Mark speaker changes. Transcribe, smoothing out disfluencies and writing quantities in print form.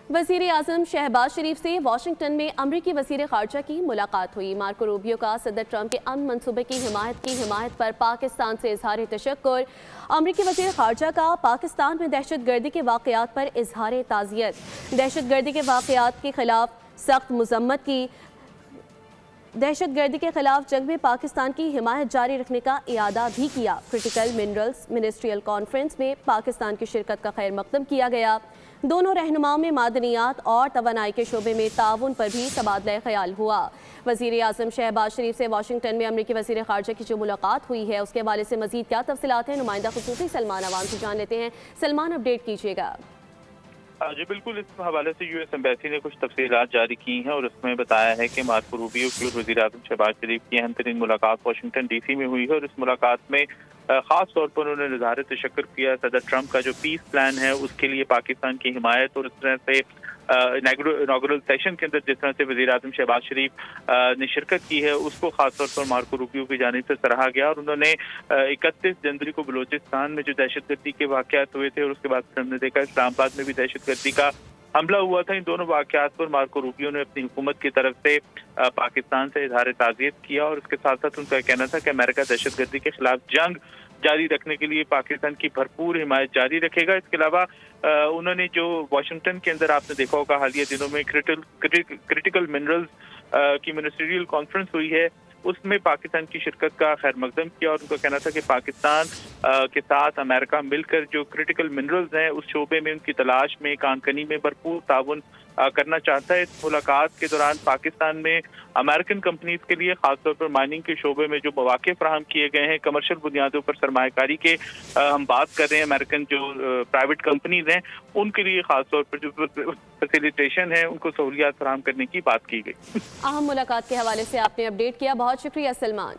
Speaker 1: वज़ीर आज़म शहबाज शरीफ से वाशिंगटन में अमरीकी वज़ीर ख़ारजा की मुलाकात हुई। मार्को रूबियो का सदर ट्रंप के अमन मनसूबे की हिमायत पर पाकिस्तान से इजहार तशक्कुर। अमरीकी वज़ीर ख़ारजा का पाकिस्तान में दहशत गर्दी के वाक़यात पर इजहार ताज़ियत। दहशत गर्दी के वाक़यात के खिलाफ सख्त मज़म्मत की। दहशत गर्दी के खिलाफ जंग में पाकिस्तान की हिमायत जारी रखने का इरादा भी किया। क्रिटिकल मिनरल्स मिनिस्ट्रियल कॉन्फ्रेंस में पाकिस्तान की शिरकत का खैर मकदम किया गया। दोनों रहनुमाओं में मादनियात और तवानाई के शोबे में ताउन पर भी तबादला ख्याल हुआ। वज़ीर आज़म शहबाज शरीफ से वाशिंगटन में अमरीकी वज़ीर ख़ारजा की जो मुलाकात हुई है उसके हवाले से मज़ीद क्या तफसीलात हैं, नुमाइंदा ख़ुसूसी सलमान अवान से जान लेते हैं। सलमान, अपडेट कीजिएगा।
Speaker 2: जी बिल्कुल, इस हवाले से यूएस एम्बेसी ने कुछ तफसीलात जारी की हैं और उसमें बताया है कि मार्को रूबियो की और वज़ीर आज़म शहबाज शरीफ की अहम तरीन मुलाकात वाशिंगटन डीसी में हुई है और इस मुलाकात में ख़ास तौर पर उन्होंने इज़हार तशक्कुर किया सदर ट्रंप का जो पीस प्लान है उसके लिए पाकिस्तान की हिमायत और इस तरह से इनागुरल सेशन के अंदर जिस तरह से वज़ीर आज़म शहबाज शरीफ ने शिरकत की है उसको खास तौर पर मार्को रूबियो की जानिब से सराहा गया। और उन्होंने 31 जनवरी को बलूचिस्तान में जो दहशतगर्दी के वाक़यात हुए थे और उसके बाद हमने देखा इस्लामाबाद में भी दहशतगर्दी का हमला हुआ था, इन दोनों वाक़यात पर मार्को रूबियो ने अपनी हुकूमत की तरफ से पाकिस्तान से इज़हार ताज़ियत किया और उसके साथ साथ उनका कहना था कि अमेरिका दहशतगर्दी के खिलाफ जंग जारी रखने के लिए पाकिस्तान की भरपूर हिमायत जारी रखेगा। इसके अलावा उन्होंने जो वाशिंगटन के अंदर आपने देखा होगा हालिया दिनों में क्रिटिकल मिनरल्स की मिनिस्ट्रियल कॉन्फ्रेंस हुई है, उसमें पाकिस्तान की शिरकत का खैर मकदम किया और उनका कहना था कि पाकिस्तान के साथ अमेरिका मिलकर जो क्रिटिकल मिनरल्स हैं उस शोबे में उनकी तलाश में कानकनी में भरपूर ताउन करना चाहता है। इस मुलाकात के दौरान पाकिस्तान में अमेरिकन कंपनीज के लिए खासतौर पर माइनिंग के शोबे में जो मौके फराहम किए गए हैं, कमर्शियल बुनियादों पर सरमायाकारी के हम बात कर रहे हैं, अमेरिकन जो प्राइवेट कंपनीज हैं उनके लिए खासतौर पर जो फैसिलिटेशन है उनको सहूलियात फराहम करने की बात की गई।
Speaker 1: अहम मुलाकात के हवाले से आपने अपडेट किया, बहुत शुक्रिया सलमान।